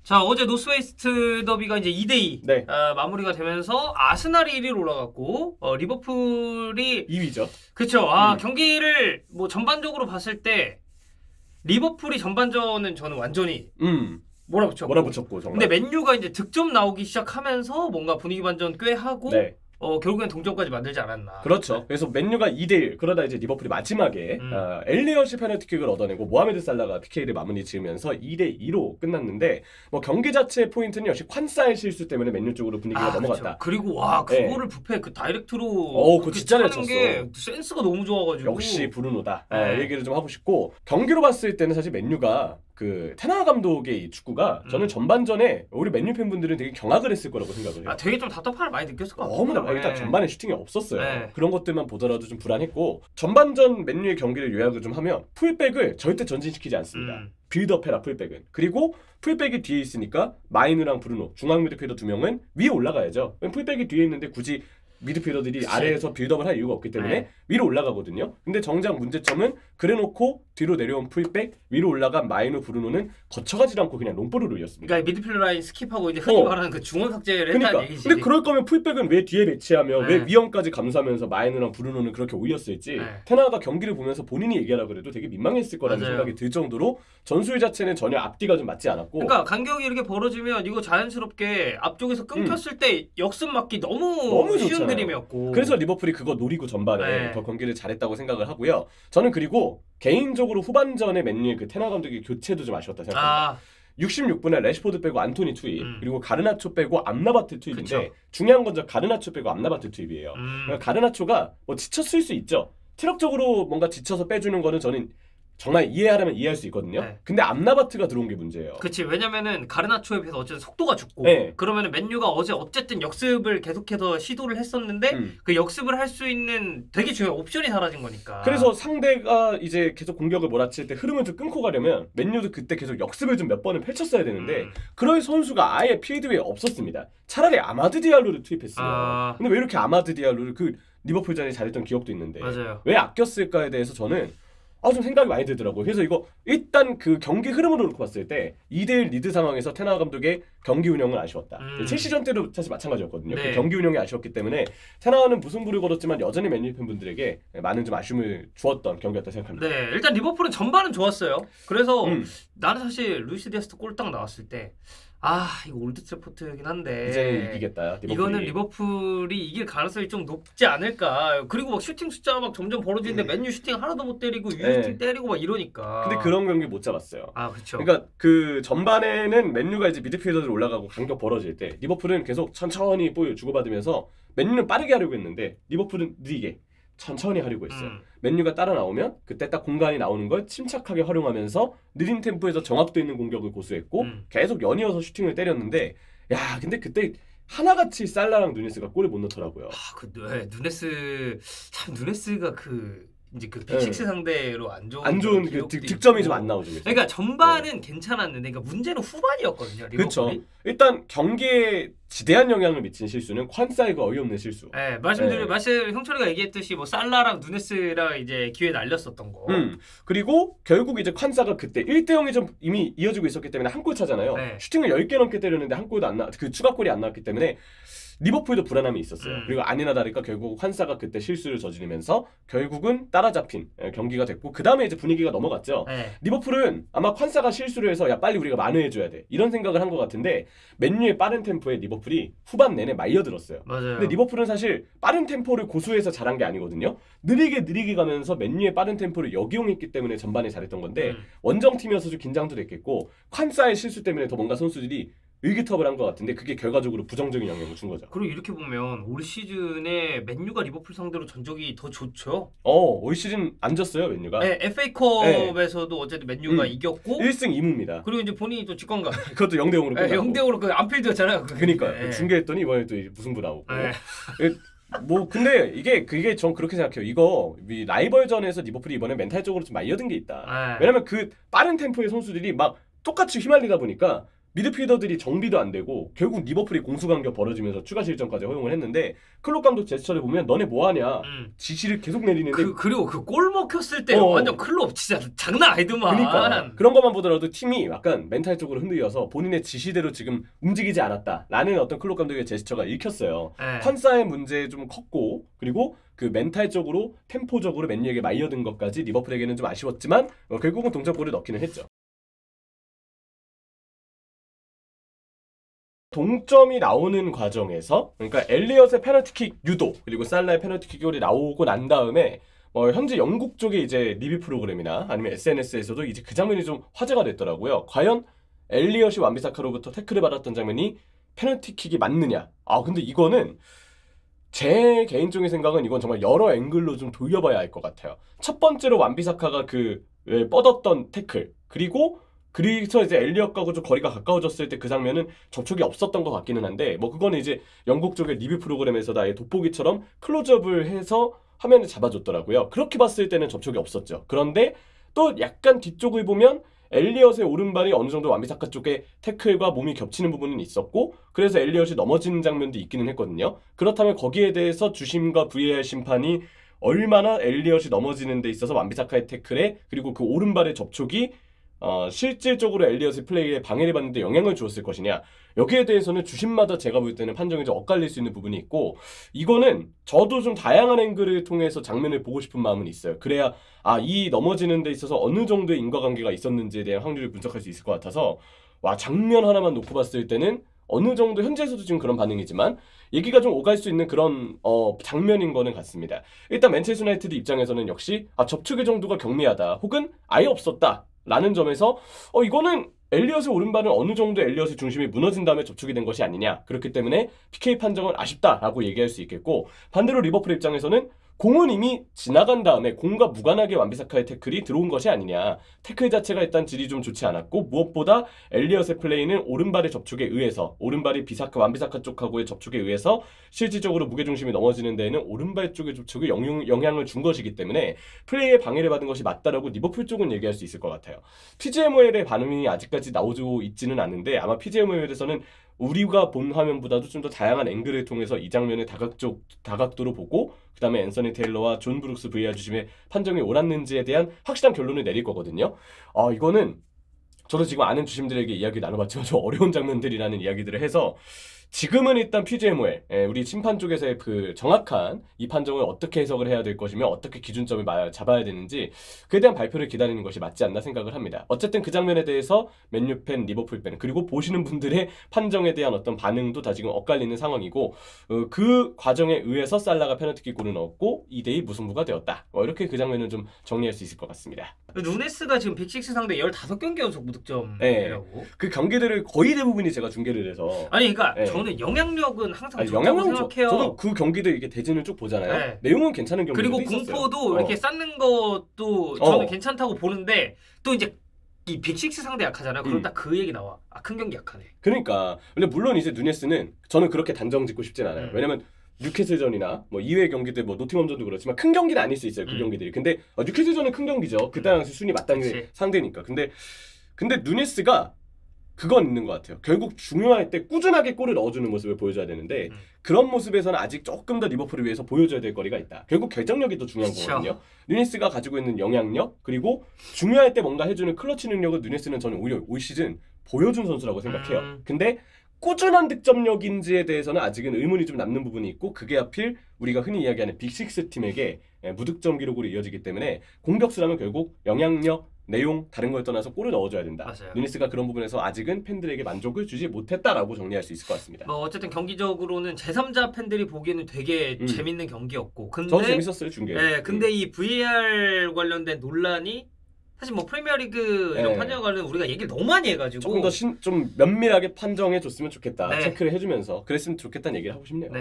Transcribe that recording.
자, 어제 노스웨이스트 더비가 이제 2대2 네. 마무리가 되면서 아스날이 1위로 올라갔고 리버풀이 2위죠. 그쵸. 경기를 뭐 전반적으로 봤을 때 리버풀이 전반전은 저는 완전히 몰아붙였고 정말. 근데 맨유가 이제 득점 나오기 시작하면서 뭔가 분위기 반전 꽤 하고 네. 결국엔 동점까지 만들지 않았나. 그렇죠. 그래서 맨유가 2대1 그러다 이제 리버풀이 마지막에 엘리엇이 페널티킥을 얻어내고 모하메드 살라가 PK를 마무리 지으면서 2대2로 끝났는데 뭐 경기 자체의 포인트는 역시 콴사의 실수 때문에 맨유 쪽으로 분위기가 넘어갔다. 그쵸. 그리고 와 그거를 부페 그 다이렉트로 그거 진짜 잘 쳤어. 게 센스가 너무 좋아가지고 역시 브루노다. 얘기를 좀 하고 싶고 경기로 봤을 때는 사실 맨유가 그 테나 감독의 이 축구가 저는 전반전에 우리 맨유 팬분들은 되게 경악을 했을 거라고 생각을 해요. 되게 좀 답답함을 많이 느꼈을 것 같아요. 너무나 일단 전반에 슈팅이 없었어요. 그런 것들만 보더라도 좀 불안했고 전반전 맨유의 경기를 요약을 좀 하면 풀백을 절대 전진시키지 않습니다. 빌드업해라 풀백은. 그리고 풀백이 뒤에 있으니까 마이누랑 브루노 중앙 미드필더 2명은 위에 올라가야죠. 풀백이 뒤에 있는데 굳이 미드필더들이 아래에서 빌드업을 할 이유가 없기 때문에 위로 올라가거든요. 근데 정작 문제점은 그래놓고 뒤로 내려온 풀백 위로 올라간 마이누 브루노는 거쳐가지 않고 그냥 롱볼을 올렸습니다. 그러니까 미드필더 라인 스킵하고 이제 흔히 말하는 그 중원 삭제를 했다는 얘기지. 근데 그럴 거면 풀백은 왜 뒤에 배치하며 왜 위험까지 감수하면서 마이누랑 브루노는 그렇게 올렸을지 테나가 경기를 보면서 본인이 얘기하라 그래도 되게 민망했을 거라는 생각이 들 정도로 전술 자체는 전혀 앞뒤가 좀 맞지 않았고 그러니까 간격이 이렇게 벌어지면 이거 자연스럽게 앞쪽에서 끊겼을 때 역습 맞기 너무 쉬운 그림이었고 그래서 리버풀이 그거 노리고 전반에 더 경기를 잘했다고 생각을 하고요. 저는 그리고 개인적으로 후반전에 맨유의 그 테나 감독의 교체도 좀 아쉬웠다 생각합니다. 66분에 레시포드 빼고 안토니 투입 그리고 가르나초 빼고 암라바트 투입인데 중요한 건 저 가르나초 빼고 암라바트 투입이에요. 그러니까 가르나초가 뭐 지쳤을 수 있죠. 체력적으로 뭔가 지쳐서 빼주는 거는 저는 정말 이해하려면 이해할 수 있거든요. 근데 암라바트가 들어온 게 문제예요. 그렇지. 왜냐면은 가르나초에 비해서 어쨌든 속도가 죽고 그러면은 맨유가 어제 어쨌든 역습을 계속해서 시도를 했었는데 그 역습을 할 수 있는 되게 중요한 옵션이 사라진 거니까. 그래서 상대가 이제 계속 공격을 몰아칠 때 흐름을 좀 끊고 가려면 맨유도 그때 계속 역습을 좀 몇 번을 펼쳤어야 되는데 그럴 선수가 아예 필드에 없었습니다. 차라리 아마드 디알로를 투입했어요. 근데 왜 이렇게 아마드 디알로를 그 리버풀전에 잘했던 기억도 있는데 왜 아꼈을까에 대해서 저는 좀 생각이 많이 들더라고요. 그래서 이거 일단 그 경기 흐름으로 놓고 봤을 때 2대1 리드 상황에서 테나 감독의 경기 운영은 아쉬웠다. 첼시전 때도 사실 마찬가지였거든요. 그 경기 운영이 아쉬웠기 때문에 테나는 무승부를 거뒀지만 여전히 맨유 팬분들에게 많은 좀 아쉬움을 주었던 경기였다 생각합니다. 네, 일단 리버풀은 전반은 좋았어요. 그래서 나는 사실 루이스 디아스 골 딱 나왔을 때 이거 올드 트래포드긴 한데 이제 이기겠다. 리버풀이. 이거는 리버풀이 이길 가능성이 좀 높지 않을까. 그리고 막 슈팅 숫자가 막 점점 벌어지는데 맨유 슈팅 하나도 못 때리고 유슈팅 때리고 막 이러니까. 근데 그런 경기 못 잡았어요. 그렇죠. 그러니까 그 전반에는 맨유가 이제 미드필더들 올라가고 간격 벌어질 때 리버풀은 계속 천천히 볼 주고받으면서 맨유는 빠르게 하려고 했는데 리버풀은 느리게 천천히 하려고 했어요. 맨유가 따라 나오면 그때 딱 공간이 나오는 걸 침착하게 활용하면서 느린 템포에서 정확도 있는 공격을 고수했고 계속 연이어서 슈팅을 때렸는데 근데 그때 하나같이 살라랑 누네스가 골을 못 넣더라고요. 누네스가 이제 그 빅식스 상대로 안 좋은 그 득점이 좀 안 나오죠. 그러니까 전반은 괜찮았는데 그러니까 문제는 후반이었거든요. 리버풀이. 그렇죠. 일단 경기에 지대한 영향을 미친 실수는 콴사의 그 어이없는 실수. 말씀 형철이가 얘기했듯이 뭐 살라랑 누네스랑 이제 기회 날렸었던 거. 그리고 결국 이제 콴사가 그때 1대0이 좀 이미 이어지고 있었기 때문에 한 골 차잖아요. 슈팅을 10개 넘게 때렸는데 한 골도 안 나. 그 추가골이 안 나왔기 때문에 리버풀도 불안함이 있었어요. 그리고 아니나 다를까 결국 콴사가 그때 실수를 저지르면서 결국은 따라잡힌 경기가 됐고 그 다음에 이제 분위기가 넘어갔죠. 리버풀은 아마 콴사가 실수를 해서 빨리 우리가 만회해줘야 돼 이런 생각을 한 것 같은데 맨유의 빠른 템포에 리버풀이 후반 내내 말려들었어요. 맞아요. 근데 리버풀은 사실 빠른 템포를 고수해서 잘한 게 아니거든요. 느리게 가면서 맨유의 빠른 템포를 역이용했기 때문에 전반에 잘했던 건데 원정팀이어서 좀 긴장도 됐겠고 콴사의 실수 때문에 더 뭔가 선수들이 의기투합을 한 것 같은데 그게 결과적으로 부정적인 영향을 준 거죠. 그리고 이렇게 보면 올 시즌에 맨유가 리버풀 상대로 전적이 더 좋죠. 올 시즌 안 졌어요 맨유가. FA컵에서도 어쨌든 맨유가 이겼고 1승 2무입니다. 그리고 이제 본인이 또 직관가. 그것도 0대0으로 끝나고. 0대0으로 그 안필드였잖아요. 그러니까 중계했더니 이번에 또 무승부 나오고. 뭐 근데 그게 전 그렇게 생각해요. 이거 라이벌전에서 리버풀이 이번에 멘탈적으로 좀 말려든 게 있다. 왜냐면 그 빠른 템포의 선수들이 막 똑같이 휘말리다 보니까 미드필더들이 정비도 안 되고 결국 리버풀이 공수간격 벌어지면서 추가 실점까지 허용을 했는데 클롭 감독 제스처를 보면 너네 뭐하냐 지시를 계속 내리는데 그리고 그 골 먹혔을 때 완전 클롭 진짜 장난 아니더만. 그러니까 그런 것만 보더라도 팀이 약간 멘탈적으로 흔들려서 본인의 지시대로 지금 움직이지 않았다라는 어떤 클롭 감독의 제스처가 읽혔어요. 컨사의 문제 좀 컸고 그리고 그 멘탈적으로 템포적으로 맨유에게 말려든 것까지 리버풀에게는 좀 아쉬웠지만 결국은 동점골을 넣기는 했죠. 동점이 나오는 과정에서 그러니까 엘리엇의 페널티킥 유도 그리고 살라의 페널티킥 골이 나오고 난 다음에 현재 영국 쪽의 이제 리뷰 프로그램이나 아니면 SNS에서도 이제 그 장면이 좀 화제가 됐더라고요. 과연 엘리엇이 완비사카로부터 태클을 받았던 장면이 페널티킥이 맞느냐? 근데 이거는 제 개인적인 생각은 이건 정말 여러 앵글로 좀 돌려봐야 할 것 같아요. 첫 번째로 완비사카가 그 뻗었던 태클 그래서 이제 엘리엇하고 좀 거리가 가까워졌을 때 그 장면은 접촉이 없었던 것 같기는 한데 그거는 이제 영국 쪽의 리뷰 프로그램에서도 아예 돋보기처럼 클로즈업을 해서 화면을 잡아줬더라고요. 그렇게 봤을 때는 접촉이 없었죠. 그런데 또 약간 뒤쪽을 보면 엘리엇의 오른발이 어느 정도 완비사카 쪽에 태클과 몸이 겹치는 부분은 있었고 그래서 엘리엇이 넘어지는 장면도 있기는 했거든요. 그렇다면 거기에 대해서 주심과 VAR 심판이 얼마나 엘리엇이 넘어지는 데 있어서 완비사카의 태클에 그리고 그 오른발의 접촉이 실질적으로 엘리엇의 플레이에 방해를 받는데 영향을 주었을 것이냐 여기에 대해서는 주심마다 제가 볼 때는 판정이 좀 엇갈릴 수 있는 부분이 있고 이거는 저도 좀 다양한 앵글을 통해서 장면을 보고 싶은 마음은 있어요. 그래야 이 넘어지는 데 있어서 어느 정도의 인과관계가 있었는지에 대한 확률을 분석할 수 있을 것 같아서 장면 하나만 놓고 봤을 때는 어느 정도 현재에서도 지금 그런 반응이지만 얘기가 좀 오갈 수 있는 그런 장면인 거는 같습니다. 일단 맨체스터 유나이티드 입장에서는 역시 접촉의 정도가 경미하다 혹은 아예 없었다 라는 점에서 이거는 엘리엇의 오른발은 어느 정도 엘리엇의 중심이 무너진 다음에 접촉이 된 것이 아니냐 그렇기 때문에 PK 판정은 아쉽다라고 얘기할 수 있겠고 반대로 리버풀 입장에서는 공은 이미 지나간 다음에 공과 무관하게 완비사카의 태클이 들어온 것이 아니냐 태클 자체가 일단 질이 좀 좋지 않았고 무엇보다 엘리엇의 플레이는 오른발의 접촉에 의해서 오른발이 완비사카 쪽하고의 접촉에 의해서 실질적으로 무게중심이 넘어지는 데에는 오른발 쪽의 접촉이 영향을 준 것이기 때문에 플레이에 방해를 받은 것이 맞다라고 리버풀 쪽은 얘기할 수 있을 것 같아요. PGMOL의 반응이 아직까지 나오고 있지는 않은데 아마 PGMOL에서는 우리가 본 화면보다도 좀 더 다양한 앵글을 통해서 이 장면을 다각도로 보고 그 다음에 앤서니 테일러와 존 브룩스 VAR 주심의 판정이 옳았는지에 대한 확실한 결론을 내릴 거거든요. 이거는 저도 지금 아는 주심들에게 이야기 나눠봤지만 좀 어려운 장면들이라는 이야기들을 해서 지금은 일단 PGMOL 우리 심판 쪽에서의 그 정확한 이 판정을 어떻게 해석을 해야 될 것이며 어떻게 기준점을 잡아야 되는지 그에 대한 발표를 기다리는 것이 맞지 않나 생각을 합니다. 어쨌든 그 장면에 대해서 맨유 팬, 리버풀 팬 그리고 보시는 분들의 판정에 대한 어떤 반응도 다 지금 엇갈리는 상황이고 그 과정에 의해서 살라가 페널티킥 골을 넣었고 2대2 무승부가 되었다. 이렇게 그 장면은 좀 정리할 수 있을 것 같습니다. 누네스가 지금 빅식스 상대 15경기 연속 무득점이라고. 그 경기들을 거의 대부분이 제가 중계를 해서 그러니까 저는 영향력은 항상 좋다고 생각해요. 저도 그 경기들 이렇게 대진을 쭉 보잖아요. 내용은 괜찮은 경기들도 그리고 있었어요. 공포도 이렇게 쌓는 것도 저는 괜찮다고 보는데 또 이제 이 빅식스 상대 약하잖아요. 그럼 딱 그 얘기 나와. 큰 경기 약하네. 그러니까 근데 물론 이제 누네스는 저는 그렇게 단정 짓고 싶진 않아요. 왜냐면 뉴캐슬전이나 이외의 경기들 노팅엄전도 그렇지만 큰 경기는 아닐 수 있어요. 그 경기들이. 근데 뉴캐슬전은 큰 경기죠. 그 당시 순위 맞닿는 상대니까. 근데 누네스가 그건 있는 것 같아요. 결국 중요할 때 꾸준하게 골을 넣어주는 모습을 보여줘야 되는데 그런 모습에서는 아직 조금 더 리버풀을 위해서 보여줘야 될 거리가 있다. 결국 결정력이 더 중요한 거거든요. 누네스가 가지고 있는 영향력 그리고 중요할 때 뭔가 해주는 클러치 능력을 누네스는 저는 오히려 올 시즌 보여준 선수라고 생각해요. 근데 꾸준한 득점력인지에 대해서는 아직은 의문이 좀 남는 부분이 있고 그게 하필 우리가 흔히 이야기하는 빅식스 팀에게 무득점 기록으로 이어지기 때문에 공격수라면 결국 영향력 내용 다른 걸 떠나서 골을 넣어줘야 된다. 맞아요. 누네스가 그런 부분에서 아직은 팬들에게 만족을 주지 못했다라고 정리할 수 있을 것 같습니다. 어쨌든 경기적으로는 제3자 팬들이 보기에는 되게 재밌는 경기였고 근데 저도 재밌었어요 중계. 근데 이 VAR 관련된 논란이 사실 프리미어리그 이런 판정 관련 우리가 얘기를 너무 많이 해가지고 조금 더 좀 면밀하게 판정해줬으면 좋겠다. 체크를 해주면서 그랬으면 좋겠다는 얘기를 하고 싶네요.